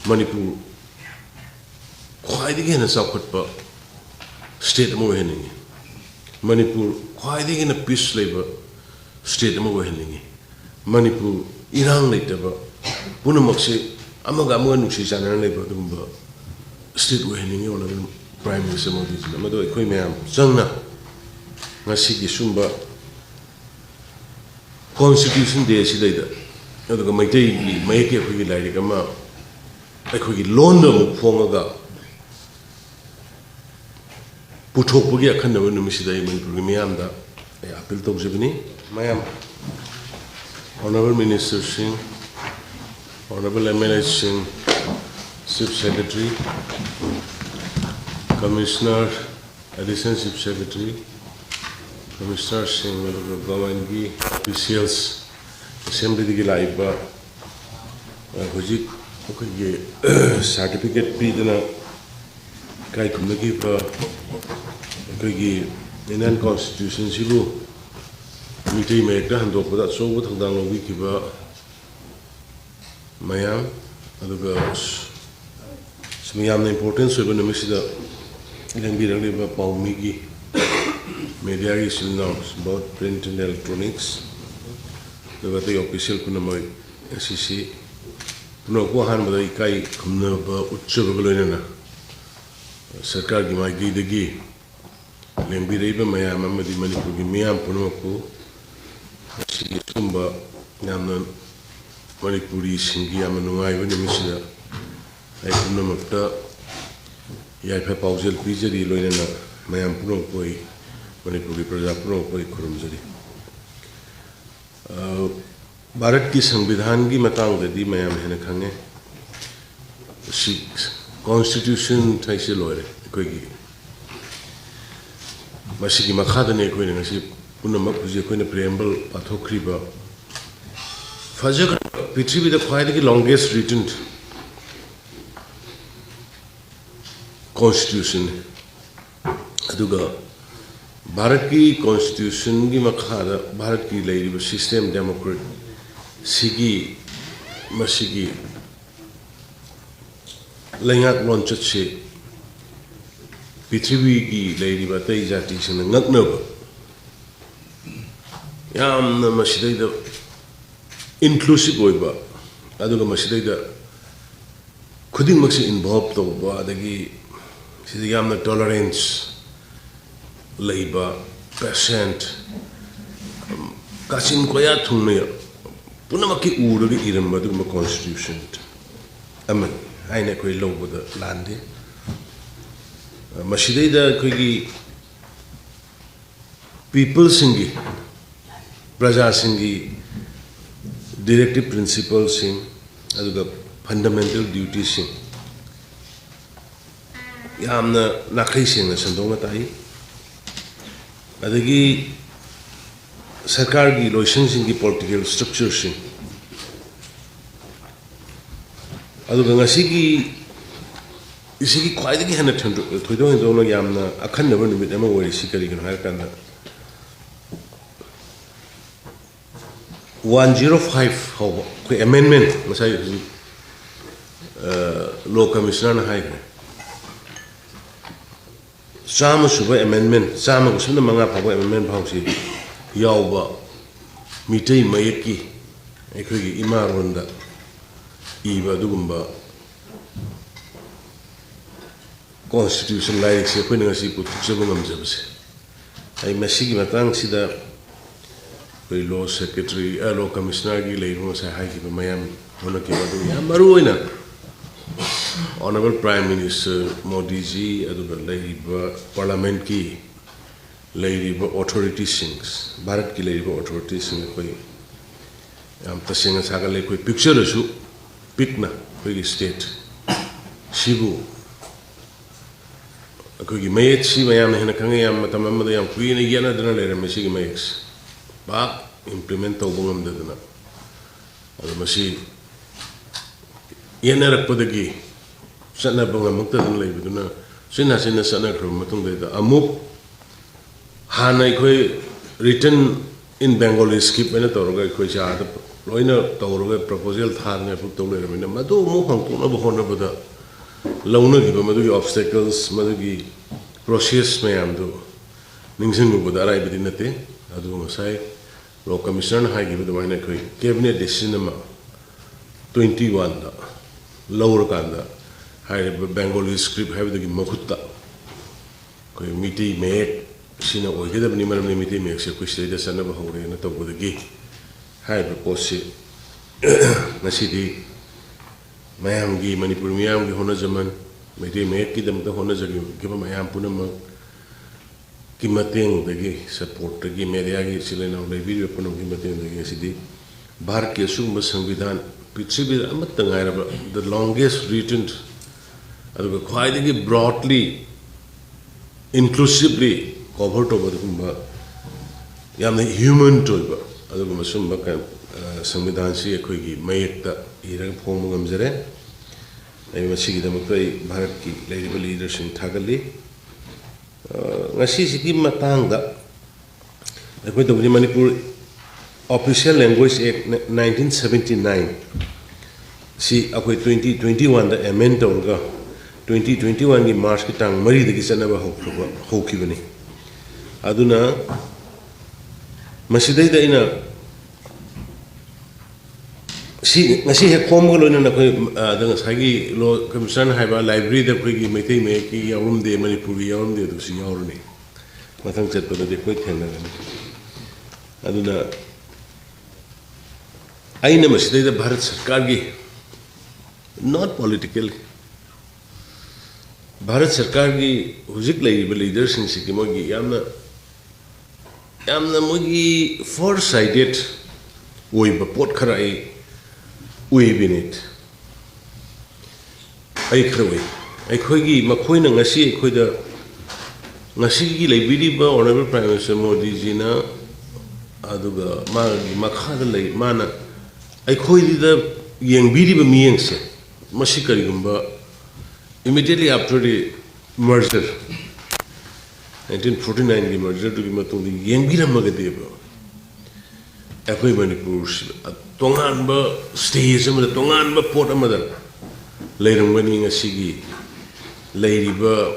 Manipur Khuwaidagi Chaokhatpa state of Oihaningi. Manipur Khuwaidagi peace labor state of Oihaningi. Manipur Irang laitaba punamakse amaga amaga nuksi chanana labor dumba state Oihaningi on Prime Minister Modi mado ekhoi mayam changna ngasi gi sumba Constitution Day sidaida aduga maitai gi maike khoi gi lairi kama ekhoi gi londa mu phongaga puthokpugi akhanaba numisidai Manipur gi miyamda appeal tawjabini mayam Honorable Minister Singh, Honorable MLA Singh, Chief Secretary, Commissioner, Assistant Chief Secretary, Commissioner Singh, Oihaningi officials, Assembly the Laiba, Hojik, certificate Pidana, Kai Kumaki, Indian Constitution, Sibu. We make the hand of that so what Hangdang we give Mayam, other girls. Smayam importance of an emissary can be really about Migi. Media is announced about print and electronics. The official Kunamoy SEC. No, Kohan with a Kai Kumnaba Uchavagalina. Sarkar Gimagi the Gi. Lembireba Mayam, Mamadi Manipur, Miam Punoku. Sumba Yamnan Manipuri Singi Yamanungai when the Missida I Punamata Yapa Pausel Pizari Loina Mayam Punopoi Manipuri Prajapunopoi Kurumzari Bharat ki Samvidhan ki matang the Di Mayam Henakange Constitution Taisi Lore Kogi Masiki Makadane Queen Punamak preamble Pathokriba Fajak Pitri the quietly longest written constitution Aduga Bharati Constitution Gimakada Bharati Lady System Democrat Sigi Masigi Langat Lonchache Pitri Lady Batay Jatis and Nutnoba. Yam na masidayda inclusive oiba aduga masidayda khuding maksi involved tawba adagi sidi yamna tolerance leiba patient kasin koya thunne punamaki uragi iramba dugma constitution aman aina koi lobada lande masidayda koigi people singi Praja Singhi directive principles sing aduga fundamental duties sing yamna nakai sing na sandong tai adagi sarkar gi loisang sing gi political structure sing aduga ngasi gi isigi khwaidagi hana thoidong hindong yamna akhan nabar numit ama wari sikari gan har kan 105 how amendment masai law commissioner hai sama suba amendment sama ko suna manga phawa amendment phausi yawba mitei mayeki ekhoi gi imaronda iba dugumba constitution like se khoi ngasi putuk se bungam jabse ai masigi matang sida law secretary, law commissioner, Mayam, Honorable Prime Minister Modi ji, Parliament ki, authority sings, Bharat ki authority sings, Tasing Saga Lake picture issue, Pitna, state, Shibu. Kogi Mayet, she Mayam Henakangam, Matamam, Queen again, I don't let him, Missy Mays. Ba implement tawbungam dadana adu masi yenarak padagi sanna bangam muktadan leibuduna sina sana khrum matung da amuk hanai khoi written in Bengali script mena toroga khoi cha loina tawroga proposal tharne pu tawle ramina madu mu hangtuna bahona bada launa gi madu gi obstacles madu gi process mayam do ningsing bu bada rai bidi nate adu ngasai law commissioner hai gi bada maina khoi cabinet decision ma 21 da lower kanda hai Bengali script hai bada gi makhutta koi miti me sina oigeda bani maram miti me se koi stage sana ba hore na to bada gi hai ba posi nasidi mayam gi Manipur mayam gi hona zaman miti me ki dam ta hona jagi gi ba mayam puna ma ki mateng dagi support gi media gi silena le video puna gi mateng dagi sidi bharat ke sum samvidhan prithvi amat tangai the longest written adu khwaidagi broadly inclusively covered over the yamna human toiba adu masum ba samvidhan si khoi gi mayekta irang phom ngamjare ai masigi da makai bharat ki level leadership thagali ngasi sigi matang da khoi to Manipur Official Language Act 1979 si akhoi 2021 da amend tawga 2021 gi March ki tang mari dagi sanaba hokibani aduna masidai da ina si ngasi he khom go loina khoi da ngasagi lo commission haiba library da khoi gi meitai me ki yawum de Manipur gi yawum de du si yawrni mathang chat pa de khoi thena gani aduna aina masidai da Bharat Sarkar gi not politically Bharat Sarkar gi hujik lai leaders in si ki mogi yamna mogi foresighted oi ba pot khara ai oi binit ai khrawai ai khoi gi makhoi na ngasi khoi da ngasi gi lai bidi ba honorable prime minister Modi ji na aduga ma makha da lai mana ai khoi di da yeng bidi ba miyeng se masi kari gumba immediately after the merger 1949 ki merger to ki matung di yeng bi ramaga de ba akhoi Manipur tongan ba stage ma tongan ba port ma da leirang bani ngasi gi leiri ba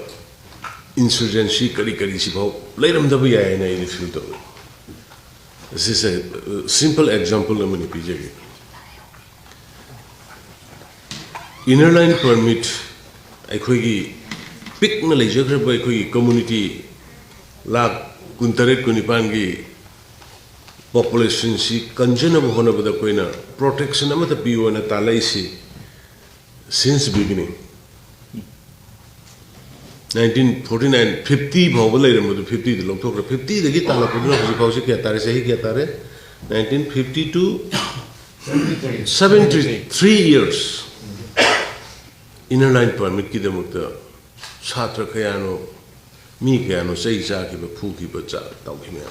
insurgency kari si bau leiram da ba ya na in feel to this is a simple example of Manipur jagi inner line permit akhoi gi pick na lejagra ba akhoi gi community lak kuntaret kunipan gi population si kanjana ba hona ba da koina protection amata piwa na talai si since beginning 1949 50 bhaw lai ram 50 de lok thok 50 de gi tala pudra hoji khau se kya tare sahi kya tare 1950 to 73 years inner line permit ki demukta chhatra kayano mi kayano sei cha ki ba phu ki ba cha taw ki me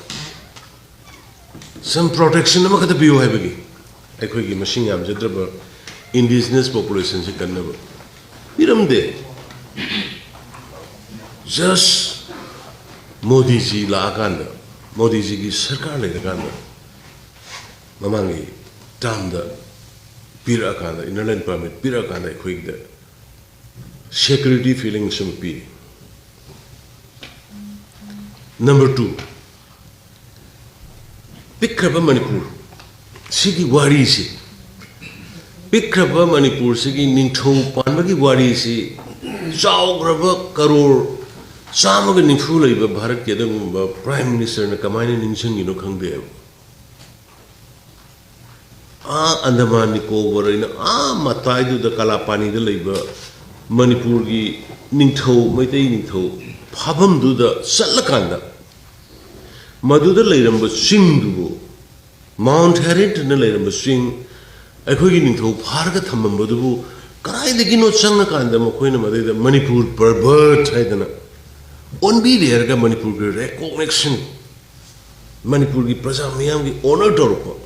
some protection ma kata biyo hai bagi akhoi gi machine yam jadra ba indigenous population se kanna ba biram de just Modi ji la kanda Modi ji ki sarkar le kanda mamangi tam da pira kanda inner line permit pira kanda akhoi gi security feeling some p number 2 pikraba Manipur sigi wari si pikraba Manipur sigi ningthau panba gi wari si chaugraba karor samaga ningfu leiba Bharat ke dam prime minister na kamaina ningsang ino khangde Andaman Nicobar ina matai du da kalapani da leiba Manipur gi ningthau maitai ningthau phabam du da salakanda madu da leiramba sing du Mount Herent na leiramba sing akhoi gi ningthau pharga thamamba du karai de gi no changna kanda makhoi na madai da Manipur pervert haidana on be there ga Manipur gi recognition Manipur gi praja miyam gi honor torko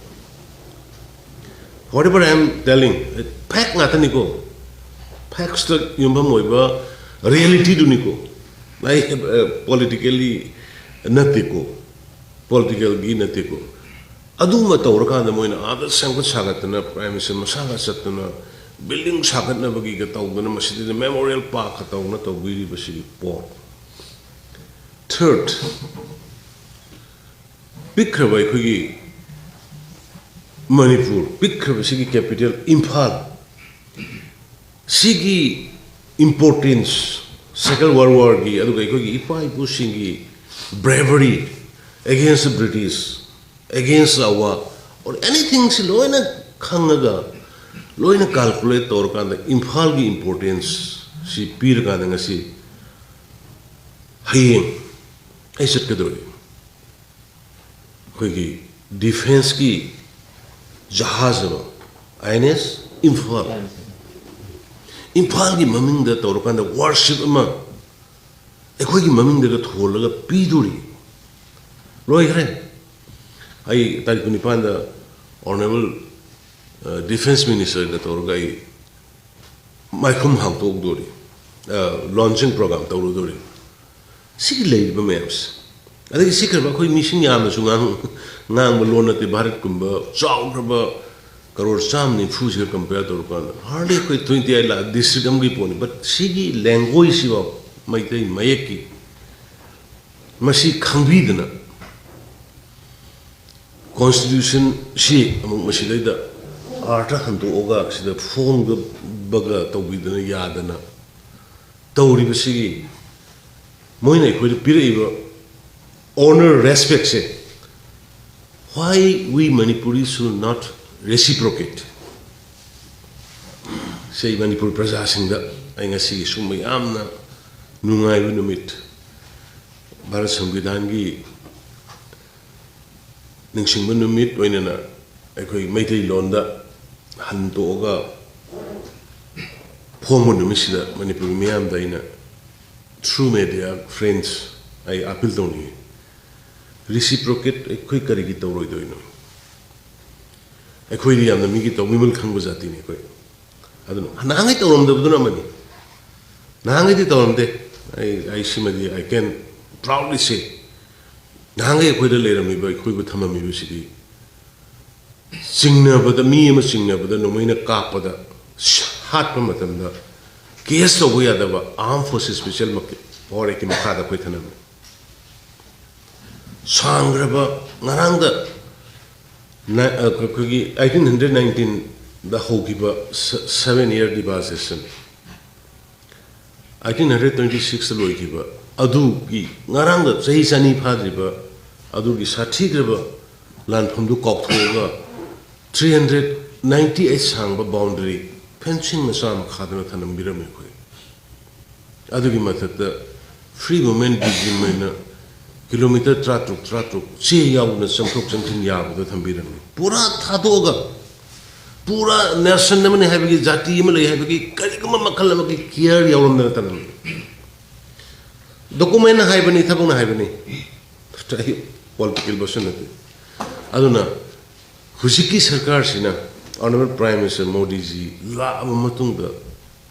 whatever I am telling fact ngata niko facts to yumba moiba reality do niko like politically natiko political gi natiko aduma tawraka the moina ada sangat sagatana prime minister masanga satana building sagatna bagi ka tawdana masjid the memorial park ka tawna tawbiri basi port. Third, Bikra Kugi Manipur, Bikra Sigi capital, Imphal. Sigi importance, Second World War, Ipai Bushingi, bravery against the British, against our, or anything, Loina Kangaga, Loina calculate or the Imphal importance, she Pirka and si Haying. I said, Kadori. Defense ki jahaz INS Imphal. Imphal ki maming da tawrakan da warship ama. Ekoi ki maming da tholaga piduri. Loi kare. Ai tarik nipan da Honorable Defense Minister da tawraga ai maikum hang tok dori. Launching program tawru dori. Sigi lady maps. I think secret about missing Yamasungan Nang the Barat Kumba, Chowdaba, Karor Samni, Fuser compared to Rukana. Hardly quite 20 I like this report, but Sigi language of Maite Mayeki Masi Kambidana Constitution she among Mashida Arta Hanto Oga, the phone Baga Tawidana Yadana Tauri Basigi. Moina could be honor, respect. Say, why we Manipuris should not reciprocate? Say Manipur Prasasing that I see Sumi Amna Nungai Vinumit Barasamgidangi Ningsing Vinumit Winana Equi Mate Londa Hantoga Pomonumishida Manipur Miam Dina. True media, friends, I appeal to you. Reciprocate a quick carigita roidoino. A query and the Migito, we will come with that in a quick. I don't know. Nangit on the Dunamani. Nangit on the I see I can proudly say. Nangi quit a later me by Quibut Hamam University. Singer, but the me singer, but the Nomina Kapada, Hatmamatam. Case of we are the armed forces special or a Kimakada Quitanam. Sangraba Naranga 1819, the Hokiba 7-year deposition. 1826, the Loikiba Adugi Naranga, Zaisani Padriba, Adugi Satigraba, land from the Koktoga 398 Sangba boundary. Pension Masam Kadana Tanam Biramikui. Adugi Matat, the free movement between kilometer tratuk, see Yawna, some folks and Yaw, the Tambirami. Pura Tadoga Pura Nelson Naman Havigi, Zati Malay Havigi, Karikuma Makalamaki, Kier Yawam Natanam. Document Hibani, Tabuna Hibani. Political personality. Aduna Husiki Sarkarsina. Honorable Prime Minister Modi ji, La Matunga,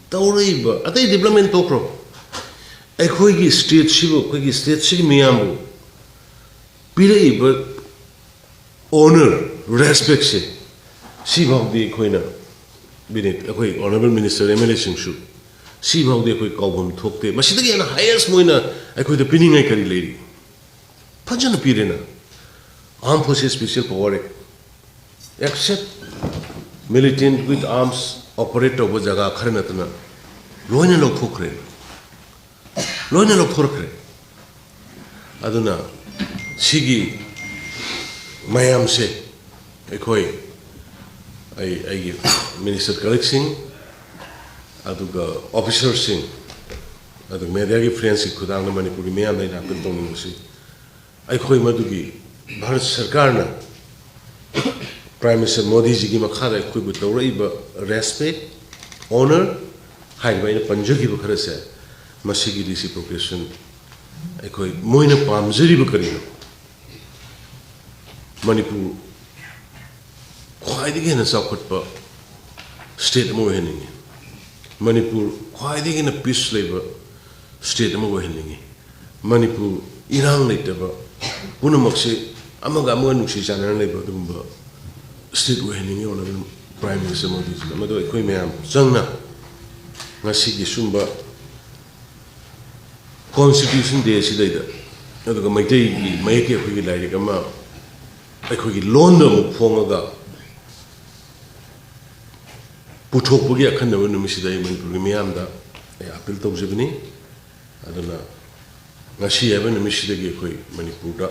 Tauriba, Ate Development Tokro, a Quigi State Shivo, Quigi State Shimiambu, Pira, honor, respect, Shiva of the Equina, Binit, a quick Honorable Minister Emulation shoot, Shiva of the quick album talk there, but she again highest moina, I could the pinning a curry lady. Pajana Pirina, Armed Forces Special Power, except militant with arms operate over Jaga Karanatana. Loina Lok Fokre. Loina Lok Fokre. Aduna Sigi Mayam se. Ekoi. I Minister Collecting. Aduga Officer Singh. Adug Mediagi Friends Kudanga Manipuri Mayam in Apple Musi. I koi Madugi. Bharat Sarkarna. Prime Minister Modi ji ki makhada koi butawraiba respect, honor, haiba ina panjagi ba khara se masigi reciprocation koi moina pamjari ba karino. Manipur Khuwaidagi Chaokhatpa state ama Oihaningi. Manipur Khuwaidagi peace leba state ama Oihaningi. Manipur irang leitaba punamak se amaga nungsi channel le ba dum ba state Oihaningi ona prime minister Modi ji ma do khoi mayam changna ngasi gi sumba constitution day si da aduga maitai gi maike khoi gi lai ga ma khoi gi lon da mu phonga puthokpugi akhanna numisi dai Manipur gi miyam da appeal tawjibni aduna ngasi aba numisi da gi khoi Manipur da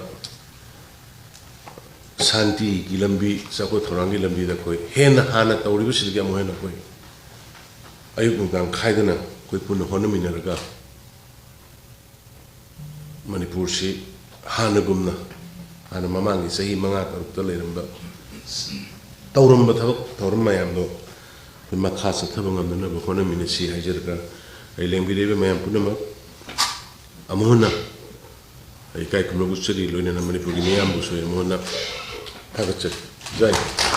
Santi ki lambi sako thorangi lambi da koi hena hana tawri bi silga mo hena koi ayuk ngang khaidana koi pun honu minaraga Manipur si hana gumna hana mamangi sahi manga tarukta leramba tawramba thabak tawramba yam do makha sa thabang amna ba honu minasi hajarga ai lembi lebe mayam punama amona ai kai kumlo gutsari loina na Manipur gi mayam bu so amona Have a check. Jai.